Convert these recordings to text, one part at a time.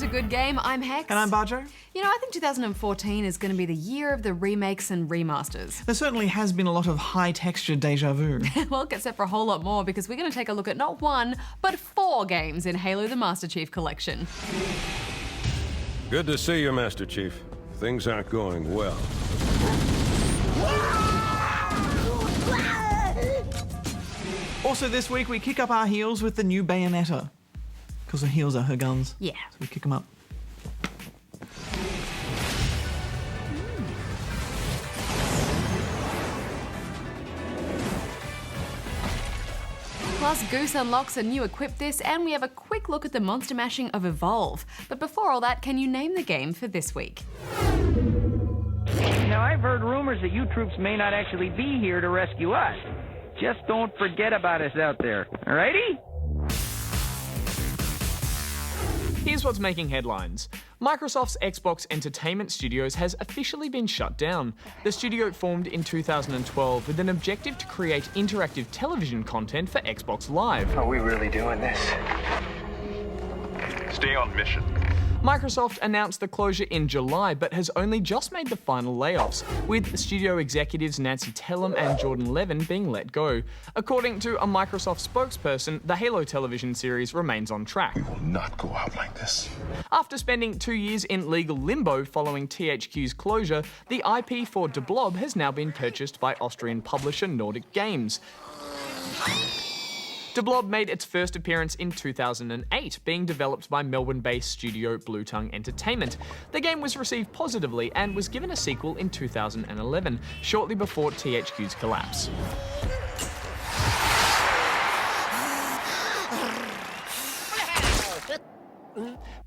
to Good Game. I'm Hex. And I'm Bajo. You know, I think 2014 is going to be the year of the remakes and remasters. There certainly has been a lot of high-texture deja vu. Well, except for a whole lot more, because we're going to take a look at not one, but 4 games in Halo the Master Chief Collection. Good to see you, Master Chief. Things aren't going well. Also this week, we kick up our heels with the new Bayonetta. Because her heels are her guns. Yeah. So we kick them up. Plus, Goose unlocks a new Equip This, and we have a quick look at the monster mashing of Evolve. But before all that, can you name the game for this week? Now, I've heard rumors that you troops may not actually be here to rescue us. Just don't forget about us out there, alrighty? Here's what's making headlines. Microsoft's Xbox Entertainment Studios has officially been shut down. The studio formed in 2012 with an objective to create interactive television content for Xbox Live. Are we really doing this? Stay on mission. Microsoft announced the closure in July, but has only just made the final layoffs, with studio executives Nancy Tellem and Jordan Levin being let go. According to a Microsoft spokesperson, the Halo television series remains on track. We will not go out like this. After spending 2 years in legal limbo following THQ's closure, the IP for De Blob has now been purchased by Austrian publisher Nordic Games. De Blob made its first appearance in 2008, being developed by Melbourne-based studio Blue Tongue Entertainment. The game was received positively and was given a sequel in 2011, shortly before THQ's collapse.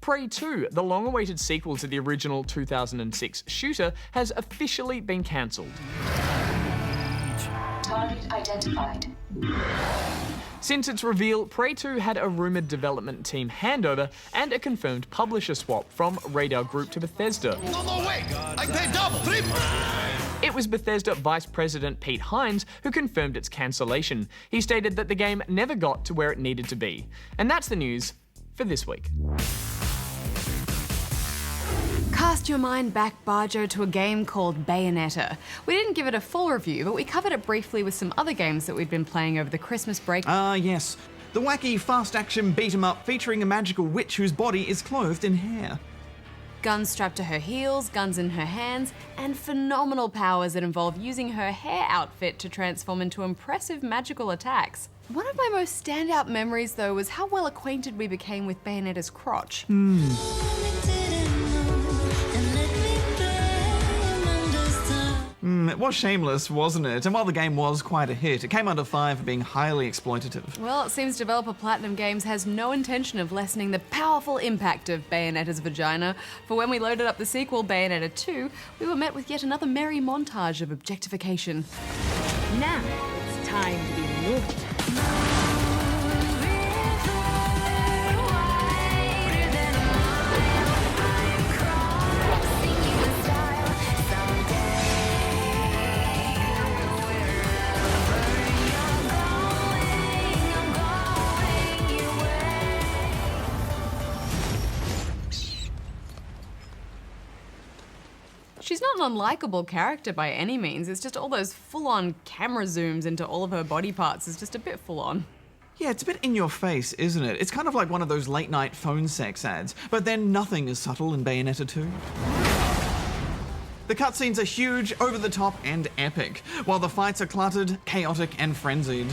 Prey 2, the long-awaited sequel to the original 2006 shooter, has officially been cancelled. Target identified. Since its reveal, Prey 2 had a rumoured development team handover and a confirmed publisher swap from Radar Group to Bethesda. No way! I paid double, triple! It was Bethesda Vice President Pete Hines who confirmed its cancellation. He stated that the game never got to where it needed to be. And that's the news for this week. Cast your mind back, Bajo, to a game called Bayonetta. We didn't give it a full review, but we covered it briefly with some other games that we'd been playing over the Christmas break. Yes. The wacky, fast-action beat-em-up featuring a magical witch whose body is clothed in hair. Guns strapped to her heels, guns in her hands, and phenomenal powers that involve using her hair outfit to transform into impressive magical attacks. One of my most standout memories, though, was how well acquainted we became with Bayonetta's crotch. It was shameless, wasn't it? And while the game was quite a hit, it came under fire for being highly exploitative. Well, it seems developer Platinum Games has no intention of lessening the powerful impact of Bayonetta's vagina. For when we loaded up the sequel, Bayonetta 2, we were met with yet another merry montage of objectification. Now it's time to be naughty. She's not an unlikable character by any means, it's just all those full-on camera zooms into all of her body parts is just a bit full-on. Yeah, it's a bit in your face, isn't it? It's kind of like one of those late-night phone sex ads, but then nothing is subtle in Bayonetta 2. The cutscenes are huge, over-the-top, and epic, while the fights are cluttered, chaotic, and frenzied.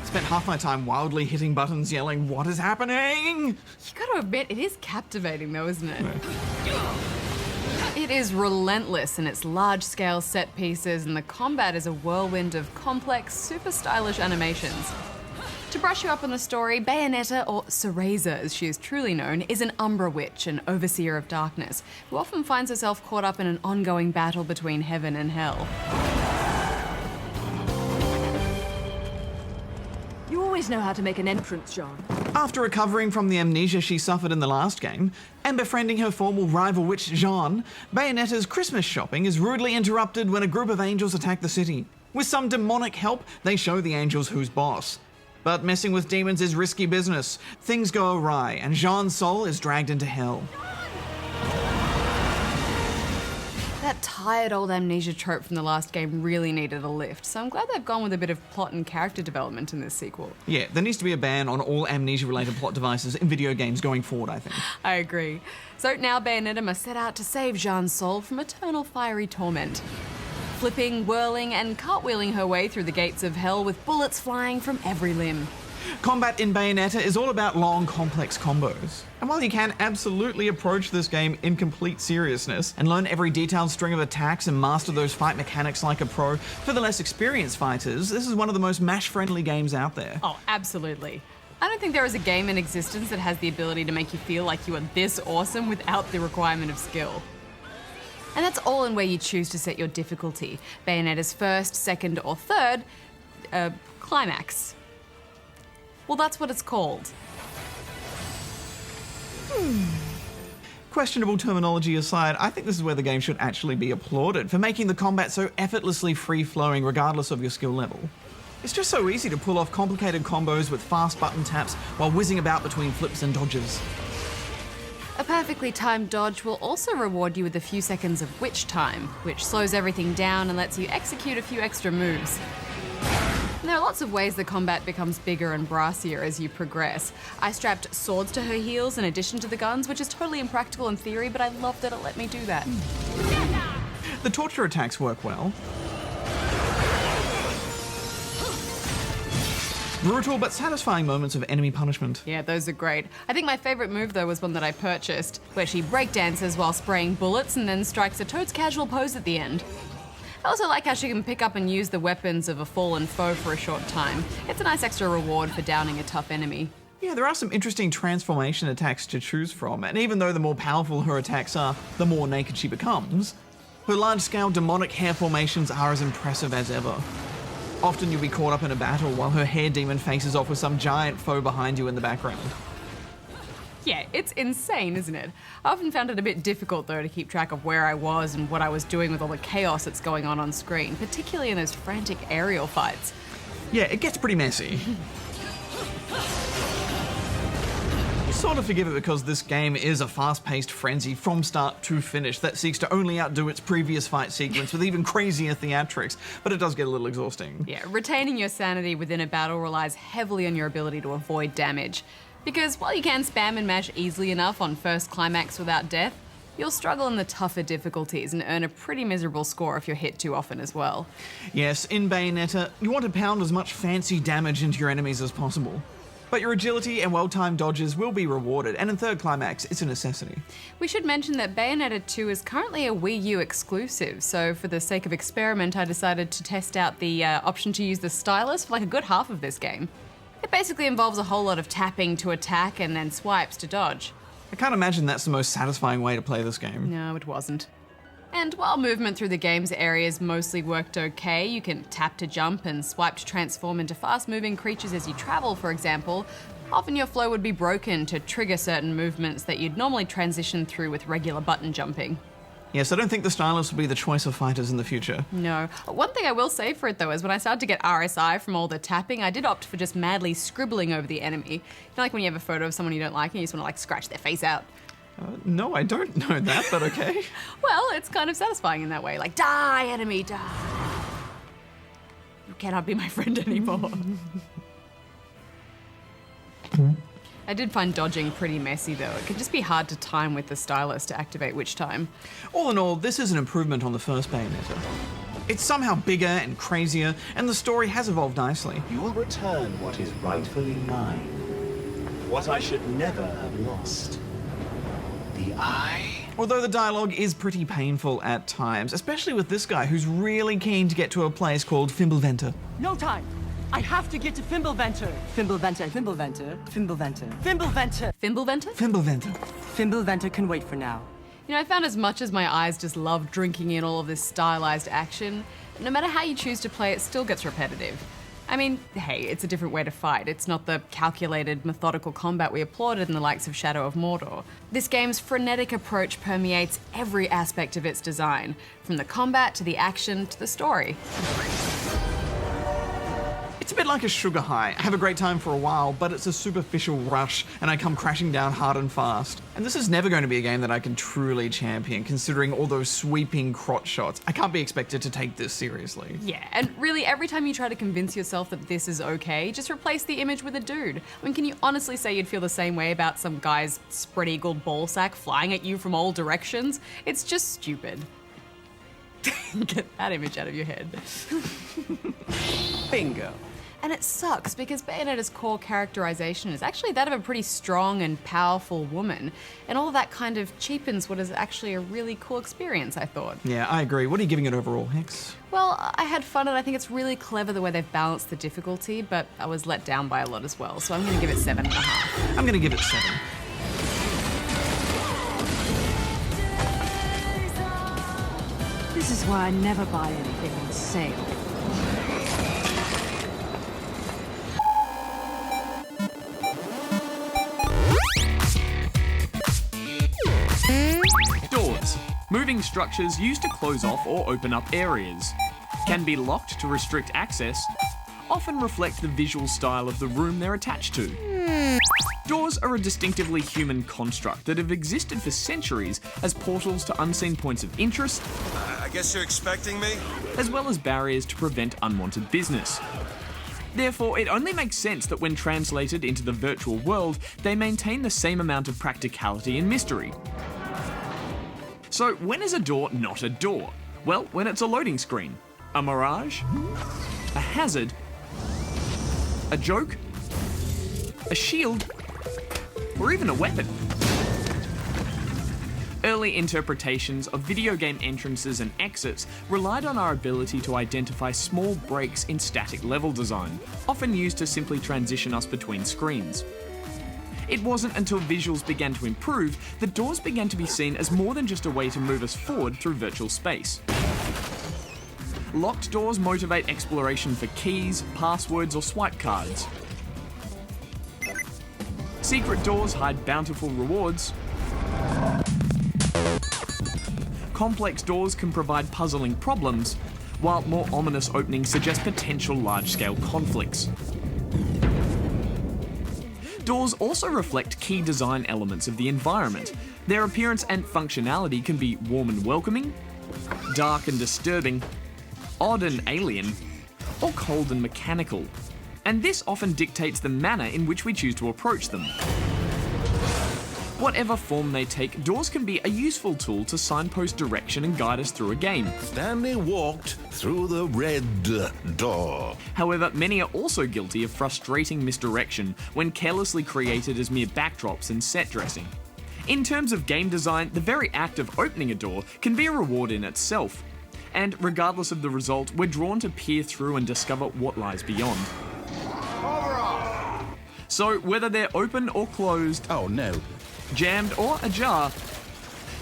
Spent half my time wildly hitting buttons, yelling, "What is happening?" You gotta admit, it is captivating though, isn't it? It is relentless in its large-scale set pieces, and the combat is a whirlwind of complex, super stylish animations. To brush you up on the story, Bayonetta, or Cereza as she is truly known, is an Umbra witch, an overseer of darkness, who often finds herself caught up in an ongoing battle between heaven and hell. You always know how to make an entrance, John. After recovering from the amnesia she suffered in the last game, and befriending her former rival witch Jeanne, Bayonetta's Christmas shopping is rudely interrupted when a group of angels attack the city. With some demonic help, they show the angels who's boss. But messing with demons is risky business. Things go awry, and Jean's soul is dragged into hell. That tired old amnesia trope from the last game really needed a lift, so I'm glad they've gone with a bit of plot and character development in this sequel. Yeah, there needs to be a ban on all amnesia-related plot devices in video games going forward, I think. I agree. So now Bayonetta must set out to save Jean's soul from eternal fiery torment. Flipping, whirling, and cartwheeling her way through the gates of hell with bullets flying from every limb. Combat in Bayonetta is all about long, complex combos. And while you can absolutely approach this game in complete seriousness and learn every detailed string of attacks and master those fight mechanics like a pro, for the less experienced fighters, this is one of the most MASH-friendly games out there. Oh, absolutely. I don't think there is a game in existence that has the ability to make you feel like you are this awesome without the requirement of skill. And that's all in where you choose to set your difficulty. Bayonetta's first, second, or third climax. Well, that's what it's called. Questionable terminology aside, I think this is where the game should actually be applauded for making the combat so effortlessly free-flowing regardless of your skill level. It's just so easy to pull off complicated combos with fast button taps while whizzing about between flips and dodges. A perfectly timed dodge will also reward you with a few seconds of witch time, which slows everything down and lets you execute a few extra moves. And there are lots of ways the combat becomes bigger and brassier as you progress. I strapped swords to her heels in addition to the guns, which is totally impractical in theory, but I love that it let me do that. The torture attacks work well. Brutal but satisfying moments of enemy punishment. Yeah, those are great. I think my favourite move, though, was one that I purchased, where she breakdances while spraying bullets and then strikes a totes casual pose at the end. I also like how she can pick up and use the weapons of a fallen foe for a short time. It's a nice extra reward for downing a tough enemy. Yeah, there are some interesting transformation attacks to choose from, and even though the more powerful her attacks are, the more naked she becomes, her large-scale demonic hair formations are as impressive as ever. Often you'll be caught up in a battle while her hair demon faces off with some giant foe behind you in the background. Yeah, it's insane, isn't it? I often found it a bit difficult, though, to keep track of where I was and what I was doing with all the chaos that's going on screen, particularly in those frantic aerial fights. Yeah, it gets pretty messy. You sort of forgive it because this game is a fast-paced frenzy from start to finish that seeks to only outdo its previous fight sequence with even crazier theatrics, but it does get a little exhausting. Yeah, retaining your sanity within a battle relies heavily on your ability to avoid damage. Because while you can spam and mash easily enough on first climax without death, you'll struggle in the tougher difficulties and earn a pretty miserable score if you're hit too often as well. Yes, in Bayonetta, you want to pound as much fancy damage into your enemies as possible. But your agility and well-timed dodges will be rewarded, and in third climax, it's a necessity. We should mention that Bayonetta 2 is currently a Wii U exclusive, so for the sake of experiment, I decided to test out the option to use the stylus for like a good half of this game. It basically involves a whole lot of tapping to attack and then swipes to dodge. I can't imagine that's the most satisfying way to play this game. No, it wasn't. And while movement through the game's areas mostly worked okay, you can tap to jump and swipe to transform into fast-moving creatures as you travel, for example, often your flow would be broken to trigger certain movements that you'd normally transition through with regular button jumping. Yes, I don't think the stylus will be the choice of fighters in the future. No. One thing I will say for it, though, is when I started to get RSI from all the tapping, I did opt for just madly scribbling over the enemy. You know, like when you have a photo of someone you don't like and you just want to, like, scratch their face out. No, I don't know that, but okay. Well, it's kind of satisfying in that way. Like, die, enemy, die. You cannot be my friend anymore. I did find dodging pretty messy, though. It could just be hard to time with the stylus to activate witch time. All in all, this is an improvement on the first Bayonetta. It's somehow bigger and crazier, and the story has evolved nicely. You will return what is rightfully mine. What I should never have lost. The eye. Although the dialogue is pretty painful at times, especially with this guy who's really keen to get to a place called Fimbulventer. No time! I have to get to Fimbulventer. Fimbulventer, Fimbulventer, Fimbulventer, Fimbulventer. Fimbulventer? Fimbulventer. Fimbulventer can wait for now. You know, I found as much as my eyes just love drinking in all of this stylized action, no matter how you choose to play, it still gets repetitive. I mean, hey, it's a different way to fight. It's not the calculated, methodical combat we applauded in the likes of Shadow of Mordor. This game's frenetic approach permeates every aspect of its design, from the combat to the action to the story. It's a bit like a sugar high. I have a great time for a while, but it's a superficial rush, and I come crashing down hard and fast. And this is never going to be a game that I can truly champion, considering all those sweeping crotch shots. I can't be expected to take this seriously. Yeah, and really every time you try to convince yourself that this is okay, just replace the image with a dude. I mean, can you honestly say you'd feel the same way about some guy's spread-eagled ballsack flying at you from all directions? It's just stupid. Get that image out of your head. Bingo. And it sucks because Bayonetta's core characterization is actually that of a pretty strong and powerful woman. And all of that kind of cheapens what is actually a really cool experience, I thought. Yeah, I agree. What are you giving it overall, Hex? Well, I had fun and I think it's really clever the way they've balanced the difficulty, but I was let down by a lot as well. So I'm going to give it 7.5. I'm going to give it 7. This is why I never buy anything on sale. Doors. Moving structures used to close off or open up areas. Can be locked to restrict access. Often reflect the visual style of the room they're attached to. Doors are a distinctively human construct that have existed for centuries as portals to unseen points of interest, I guess you're expecting me? as well as barriers to prevent unwanted business. Therefore, it only makes sense that when translated into the virtual world, they maintain the same amount of practicality and mystery. So, when is a door not a door? Well, when it's a loading screen, a mirage, a hazard, a joke, a shield, or even a weapon. Early interpretations of video game entrances and exits relied on our ability to identify small breaks in static level design, often used to simply transition us between screens. It wasn't until visuals began to improve that doors began to be seen as more than just a way to move us forward through virtual space. Locked doors motivate exploration for keys, passwords, or swipe cards. Secret doors hide bountiful rewards. Complex doors can provide puzzling problems, while more ominous openings suggest potential large-scale conflicts. Doors also reflect key design elements of the environment. Their appearance and functionality can be warm and welcoming, dark and disturbing, odd and alien, or cold and mechanical. And this often dictates the manner in which we choose to approach them. Whatever form they take, doors can be a useful tool to signpost direction and guide us through a game. Stanley walked through the red door. However, many are also guilty of frustrating misdirection when carelessly created as mere backdrops and set dressing. In terms of game design, the very act of opening a door can be a reward in itself. And regardless of the result, we're drawn to peer through and discover what lies beyond. So whether they're open or closed, Oh no. jammed or ajar,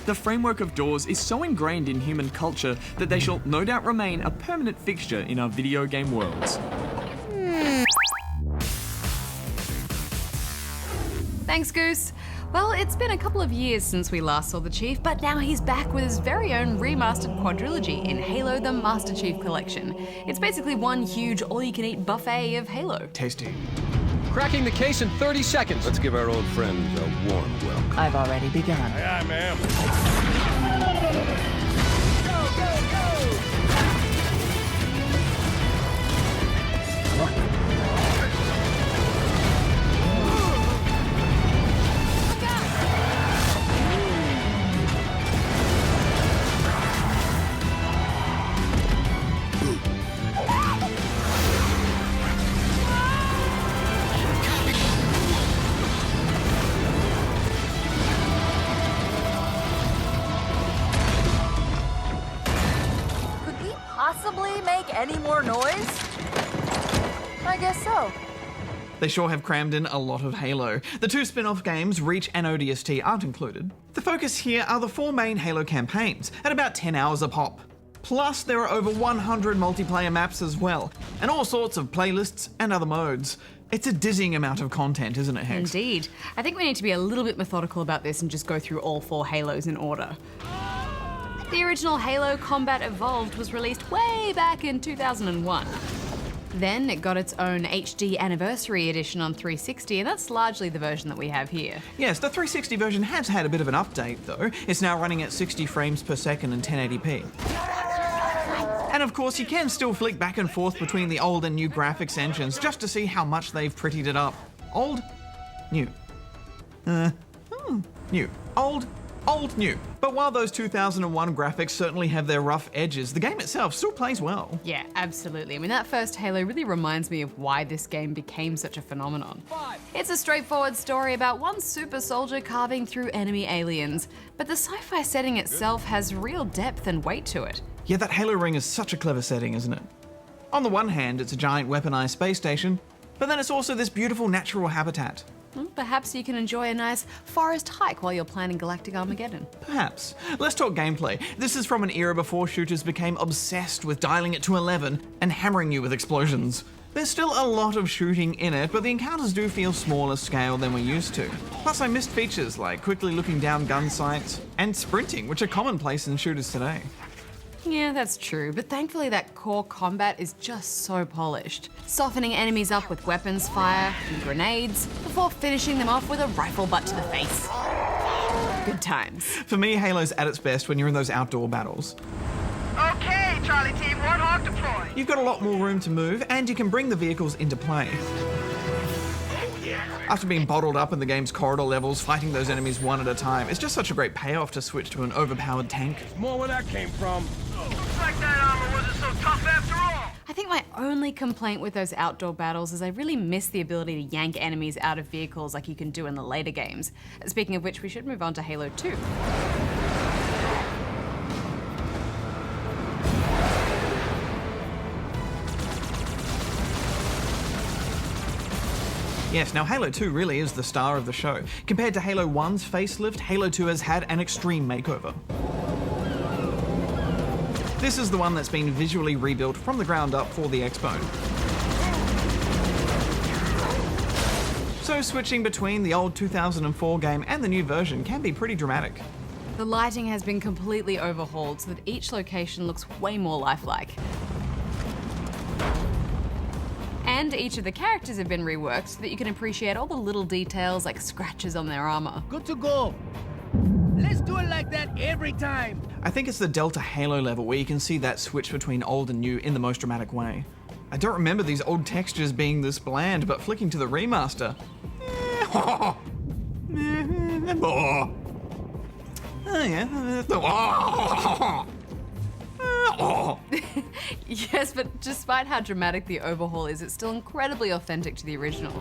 the framework of doors is so ingrained in human culture that they shall no doubt remain a permanent fixture in our video game worlds. Thanks, Goose. Well, it's been a couple of years since we last saw the Chief, but now he's back with his very own remastered quadrilogy in Halo the Master Chief Collection. It's basically one huge all-you-can-eat buffet of Halo. Tasty. Cracking the case in 30 seconds. Let's give our old friends a warm welcome. I've already begun. Aye, ma'am. Possibly make any more noise? I guess so. They sure have crammed in a lot of Halo. The 2 spin-off games, Reach and ODST, aren't included. The focus here are the 4 main Halo campaigns, at about 10 hours a pop. Plus, there are over 100 multiplayer maps as well, and all sorts of playlists and other modes. It's a dizzying amount of content, isn't it, Hex? Indeed. I think we need to be a little bit methodical about this and just go through all 4 Halos in order. The original Halo Combat Evolved was released way back in 2001. Then it got its own HD Anniversary Edition on 360, and that's largely the version that we have here. Yes, the 360 version has had a bit of an update though. It's now running at 60 frames per second and 1080p. And of course, you can still flick back and forth between the old and new graphics engines just to see how much they've prettied it up. Old, new. New. Old, new. But while those 2001 graphics certainly have their rough edges, the game itself still plays well. Yeah, absolutely. I mean, that first Halo really reminds me of why this game became such a phenomenon. It's a straightforward story about one super soldier carving through enemy aliens, but the sci-fi setting itself has real depth and weight to it. Yeah, that Halo ring is such a clever setting, isn't it? On the one hand, it's a giant weaponized space station, but then it's also this beautiful natural habitat. Perhaps you can enjoy a nice forest hike while you're planning Galactic Armageddon. Perhaps. Let's talk gameplay. This is from an era before shooters became obsessed with dialing it to 11 and hammering you with explosions. There's still a lot of shooting in it, but the encounters do feel smaller scale than we're used to. Plus, I missed features like quickly looking down gun sights and sprinting, which are commonplace in shooters today. Yeah, that's true, but thankfully that core combat is just so polished, softening enemies up with weapons fire and grenades before finishing them off with a rifle butt to the face. Good times. For me, Halo's at its best when you're in those outdoor battles. Okay, Charlie Team, Warthog deployed. You've got a lot more room to move, and you can bring the vehicles into play. After being bottled up in the game's corridor levels, fighting those enemies one at a time, it's just such a great payoff to switch to an overpowered tank. More where that came from. Looks like that armor wasn't so tough after all. I think my only complaint with those outdoor battles is I really miss the ability to yank enemies out of vehicles like you can do in the later games. Speaking of which, we should move on to Halo 2. Yes, now Halo 2 really is the star of the show. Compared to Halo 1's facelift, Halo 2 has had an extreme makeover. This is the one that's been visually rebuilt from the ground up for the Xbone. So switching between the old 2004 game and the new version can be pretty dramatic. The lighting has been completely overhauled so that each location looks way more lifelike. And each of the characters have been reworked so that you can appreciate all the little details like scratches on their armor. Good to go. Let's do it like that every time. I think it's the Delta Halo level where you can see that switch between old and new in the most dramatic way. I don't remember these old textures being this bland, but flicking to the remaster. Yes, but despite how dramatic the overhaul is, it's still incredibly authentic to the original.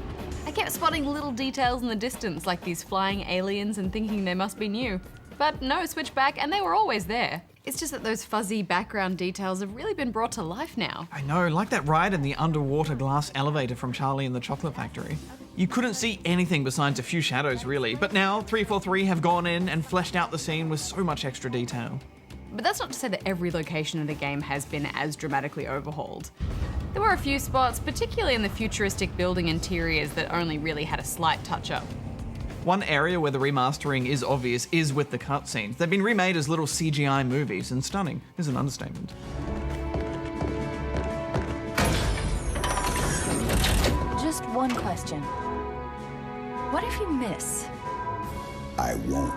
I kept spotting little details in the distance, like these flying aliens, and thinking they must be new. But no, switch back, and they were always there. It's just that those fuzzy background details have really been brought to life now. I know, like that ride in the underwater glass elevator from Charlie and the Chocolate Factory. You couldn't see anything besides a few shadows, really, but now 343 have gone in and fleshed out the scene with so much extra detail. But that's not to say that every location of the game has been as dramatically overhauled. There were a few spots, particularly in the futuristic building interiors, that only really had a slight touch-up. One area where the remastering is obvious is with the cutscenes. They've been remade as little CGI movies, and stunning is an understatement. Just one question. What if you miss? I won't.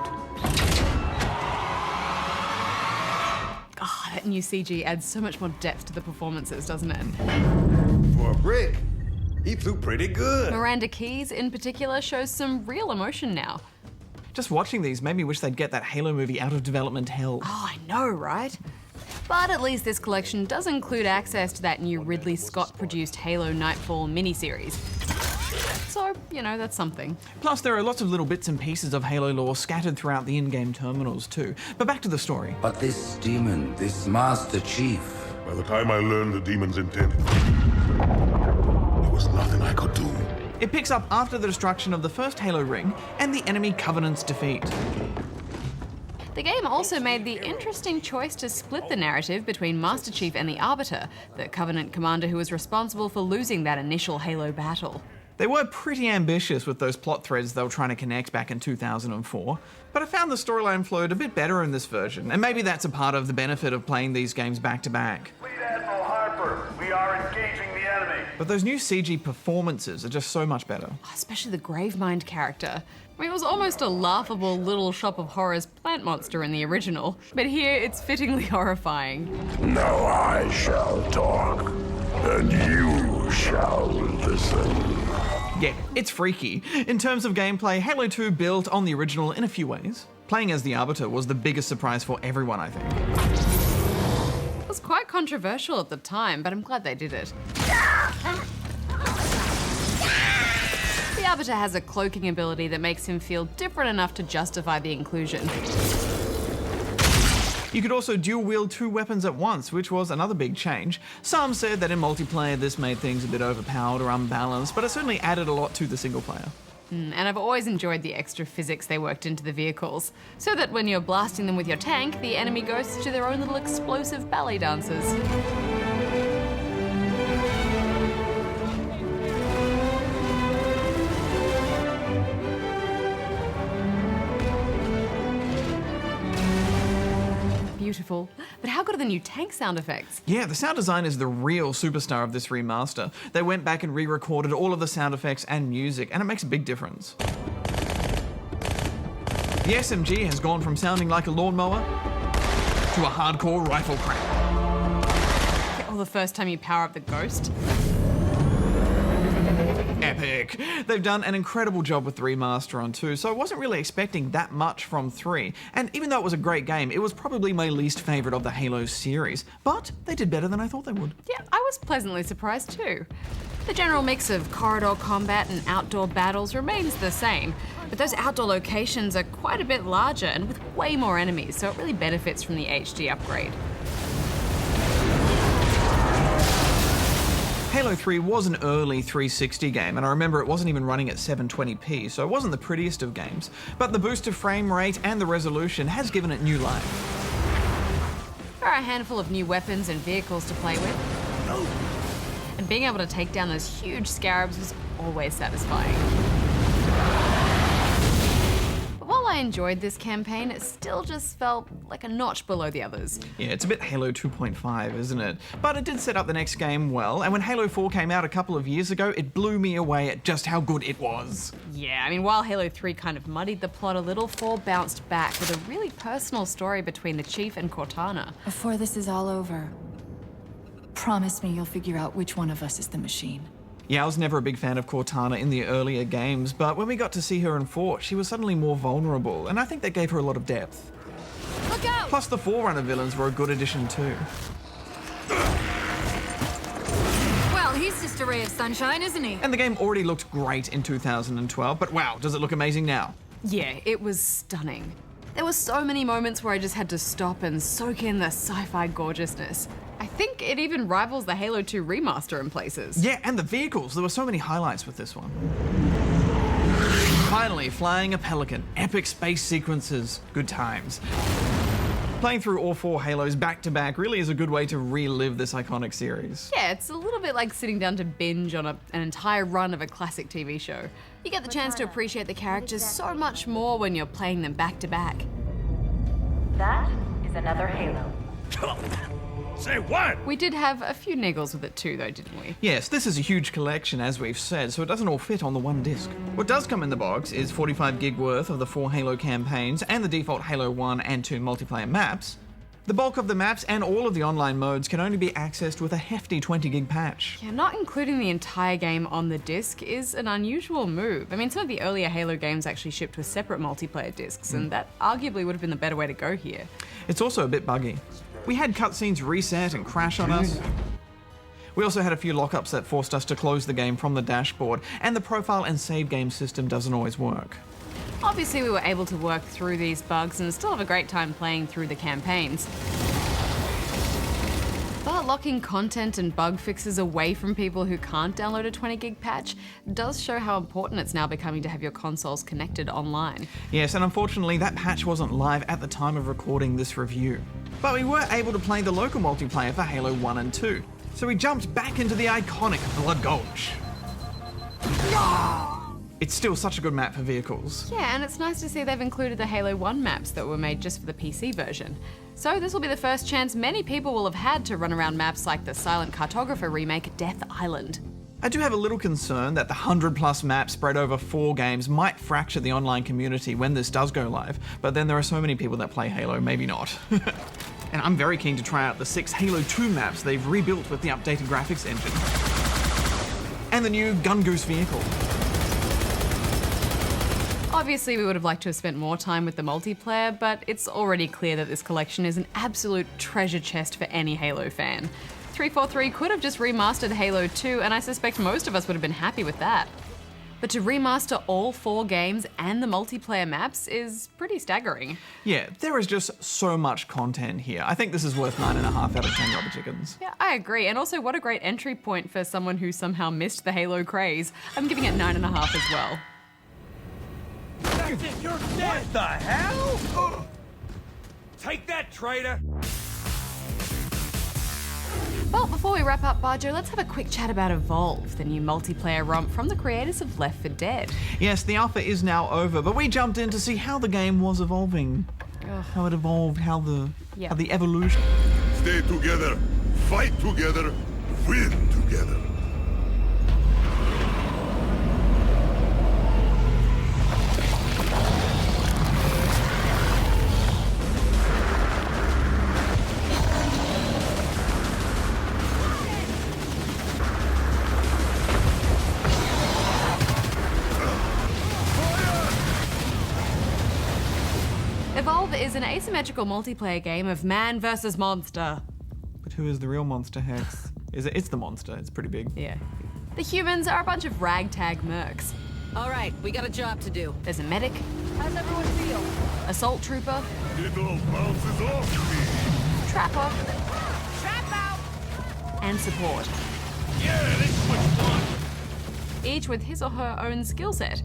That new CG adds so much more depth to the performances, doesn't it? For a brick, he flew pretty good. Miranda Keyes, in particular, shows some real emotion now. Just watching these made me wish they'd get that Halo movie out of development hell. Oh, I know, right? But at least this collection does include access to that new Ridley Scott-produced Halo Nightfall miniseries. So, you know, that's something. Plus, there are lots of little bits and pieces of Halo lore scattered throughout the in-game terminals too. But back to the story. But this demon, this Master Chief... By the time I learned the demon's intent, there was nothing I could do. It picks up after the destruction of the first Halo ring and the enemy Covenant's defeat. The game also made the interesting choice to split the narrative between Master Chief and the Arbiter, the Covenant commander who was responsible for losing that initial Halo battle. They were pretty ambitious with those plot threads they were trying to connect back in 2004, but I found the storyline flowed a bit better in this version, and maybe that's a part of the benefit of playing these games back to back. Fleet Admiral Harper, we are engaging the enemy. But those new CG performances are just so much better. Especially the Gravemind character. I mean, it was almost a laughable little shop of horrors plant monster in the original, but here it's fittingly horrifying. Now I shall talk, and you shall listen. Yeah, it's freaky. In terms of gameplay, Halo 2 built on the original in a few ways. Playing as the Arbiter was the biggest surprise for everyone, I think. It was quite controversial at the time, but I'm glad they did it. The Arbiter has a cloaking ability that makes him feel different enough to justify the inclusion. You could also dual wield 2 weapons at once, which was another big change. Some said that in multiplayer this made things a bit overpowered or unbalanced, but it certainly added a lot to the single player. And I've always enjoyed the extra physics they worked into the vehicles, so that when you're blasting them with your tank, the enemy goes to their own little explosive ballet dancers. Beautiful. But how good are the new tank sound effects? Yeah, the sound design is the real superstar of this remaster. They went back and re-recorded all of the sound effects and music, and it makes a big difference. The SMG has gone from sounding like a lawnmower to a hardcore rifle crank. Or the first time you power up the Ghost. Epic. They've done an incredible job with the remaster on 2, so I wasn't really expecting that much from 3. And even though it was a great game, it was probably my least favourite of the Halo series. But they did better than I thought they would. Yeah, I was pleasantly surprised too. The general mix of corridor combat and outdoor battles remains the same, but those outdoor locations are quite a bit larger and with way more enemies, so it really benefits from the HD upgrade. Halo 3 was an early 360 game, and I remember it wasn't even running at 720p, so it wasn't the prettiest of games. But the boost of frame rate and the resolution has given it new life. There are a handful of new weapons and vehicles to play with. And being able to take down those huge scarabs was always satisfying. But while I enjoyed this campaign, it still just felt like a notch below the others. Yeah, it's a bit Halo 2.5, isn't it? But it did set up the next game well, and when Halo 4 came out a couple of years ago, it blew me away at just how good it was. Yeah, I mean, while Halo 3 kind of muddied the plot a little, 4 bounced back with a really personal story between the Chief and Cortana. Before this is all over, promise me you'll figure out which one of us is the machine. Yeah, I was never a big fan of Cortana in the earlier games, but when we got to see her in 4, she was suddenly more vulnerable, and I think that gave her a lot of depth. Look out! Plus, the Forerunner villains were a good addition too. Well, he's just a ray of sunshine, isn't he? And the game already looked great in 2012, but wow, does it look amazing now? Yeah, it was stunning. There were so many moments where I just had to stop and soak in the sci-fi gorgeousness. I think it even rivals the Halo 2 remaster in places. Yeah, and the vehicles. There were so many highlights with this one. Finally, flying a Pelican. Epic space sequences. Good times. Playing through all 4 Halos back to back really is a good way to relive this iconic series. Yeah, it's a little bit like sitting down to binge on an entire run of a classic TV show. You get the chance to appreciate the characters so much more when you're playing them back to back. That is another Halo. Say what? We did have a few niggles with it too, though, didn't we? Yes, this is a huge collection, as we've said, so it doesn't all fit on the one disc. What does come in the box is 45 gig worth of the 4 Halo campaigns and the default Halo 1 and 2 multiplayer maps. The bulk of the maps and all of the online modes can only be accessed with a hefty 20 gig patch. Yeah, not including the entire game on the disc is an unusual move. I mean, some of the earlier Halo games actually shipped with separate multiplayer discs, and that arguably would have been the better way to go here. It's also a bit buggy. We had cutscenes reset and crash on us. We also had a few lockups that forced us to close the game from the dashboard, and the profile and save game system doesn't always work. Obviously, we were able to work through these bugs and still have a great time playing through the campaigns. But locking content and bug fixes away from people who can't download a 20 gig patch does show how important it's now becoming to have your consoles connected online. Yes, and unfortunately that patch wasn't live at the time of recording this review. But we were able to play the local multiplayer for Halo 1 and 2, so we jumped back into the iconic Blood Gulch. It's still such a good map for vehicles. Yeah, and it's nice to see they've included the Halo 1 maps that were made just for the PC version. So this will be the first chance many people will have had to run around maps like the Silent Cartographer remake Death Island. I do have a little concern that the 100+ maps spread over 4 games might fracture the online community when this does go live, but then there are so many people that play Halo, maybe not. And I'm very keen to try out the 6 Halo 2 maps they've rebuilt with the updated graphics engine. And the new Goose vehicle. Obviously, we would have liked to have spent more time with the multiplayer, but it's already clear that this collection is an absolute treasure chest for any Halo fan. 343 could have just remastered Halo 2, and I suspect most of us would have been happy with that. But to remaster all 4 games and the multiplayer maps is pretty staggering. Yeah, there is just so much content here. I think this is worth 9.5 out of 10 rubber chickens. Yeah, I agree. And also, what a great entry point for someone who somehow missed the Halo craze. I'm giving it 9.5 as well. That's it, you're dead! What the hell? Take that, traitor! Well, before we wrap up, Bajo, let's have a quick chat about Evolve, the new multiplayer romp from the creators of Left 4 Dead. Yes, the alpha is now over, but we jumped in to see how the game was evolving. How it evolved, how the evolution. Stay together, fight together, win together. Evolve is an asymmetrical multiplayer game of man versus monster. But who is the real monster, Hex? It's the monster, it's pretty big. Yeah. The humans are a bunch of ragtag mercs. All right, we got a job to do. There's a medic. How's everyone feel? Assault trooper. It all bounces off me. Trapper. Trap out! And support. Yeah, this was fun! Each with his or her own skill set.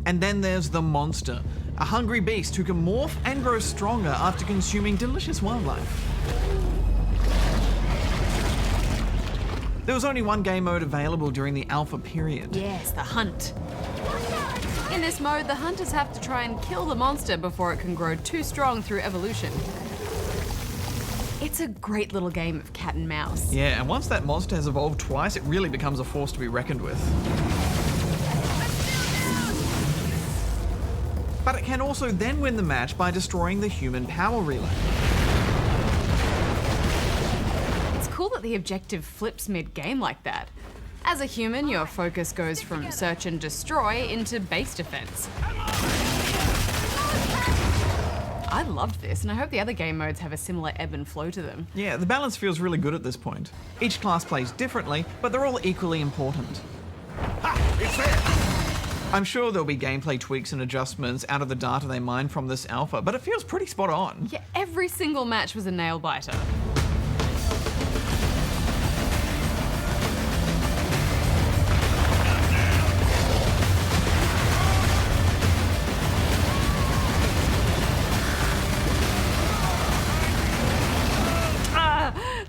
And then there's the monster, a hungry beast who can morph and grow stronger after consuming delicious wildlife. There was only one game mode available during the alpha period. Yes, the hunt. In this mode, the hunters have to try and kill the monster before it can grow too strong through evolution. It's a great little game of cat and mouse. Yeah, and once that monster has evolved twice, it really becomes a force to be reckoned with. But it can also then win the match by destroying the human power relay. It's cool that the objective flips mid-game like that. As a human, your focus goes from search and destroy into base defense. I loved this, and I hope the other game modes have a similar ebb and flow to them. Yeah, the balance feels really good at this point. Each class plays differently, but they're all equally important. Ha! It's there! I'm sure there'll be gameplay tweaks and adjustments out of the data they mined from this alpha, but it feels pretty spot on. Yeah, every single match was a nail-biter.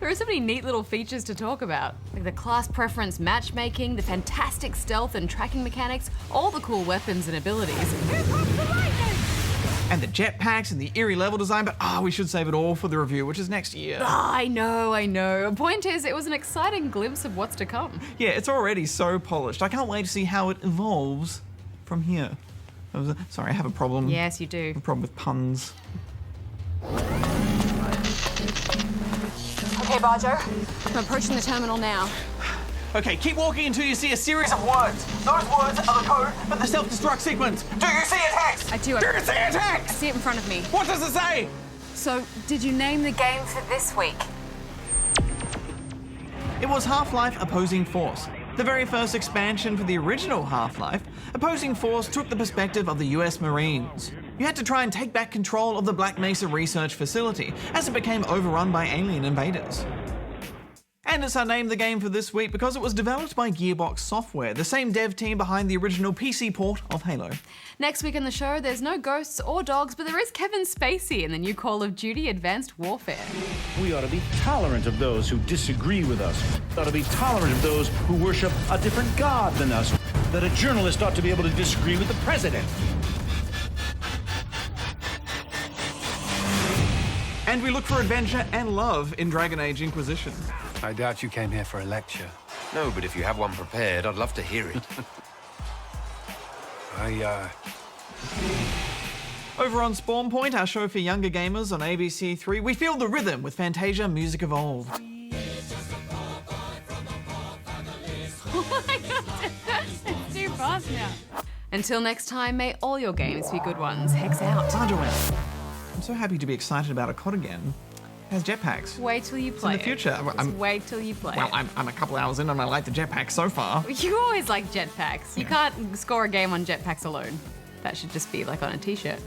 There are so many neat little features to talk about, like the class preference matchmaking, the fantastic stealth and tracking mechanics, all the cool weapons and abilities. And the jetpacks and the eerie level design, but we should save it all for the review, which is next year. I know. Point is, it was an exciting glimpse of what's to come. Yeah, it's already so polished. I can't wait to see how it evolves from here. Sorry, I have a problem. Yes, you do. A problem with puns. Okay, Bajo. I'm approaching the terminal now. Okay, keep walking until you see a series of words. Those words are the code for the self-destruct sequence. Do you see it, Hex? I do. Do you see it, Hex? I see it in front of me. What does it say? So, did you name the game for this week? It was Half-Life Opposing Force. The very first expansion for the original Half-Life, Opposing Force took the perspective of the US Marines. You had to try and take back control of the Black Mesa research facility as it became overrun by alien invaders. And it's named the game for this week because it was developed by Gearbox Software, the same dev team behind the original PC port of Halo. Next week on the show, there's no ghosts or dogs, but there is Kevin Spacey in the new Call of Duty Advanced Warfare. We ought to be tolerant of those who disagree with us. We ought to be tolerant of those who worship a different god than us. That a journalist ought to be able to disagree with the president. And we look for adventure and love in Dragon Age Inquisition. I doubt you came here for a lecture. No, but if you have one prepared, I'd love to hear it. Over on Spawn Point, our show for younger gamers on ABC3, we feel the rhythm with Fantasia Music Evolved. Oh my god, it's too fast now. Until next time, may all your games be good ones. Hex out. Bajo. I'm so happy to be excited about a COD again. It has jetpacks. Wait till you play in the future. Just wait till you play Well, I'm a couple hours in and I like the jetpacks so far. You always like jetpacks. You can't score a game on jetpacks alone. That should just be like on a t-shirt.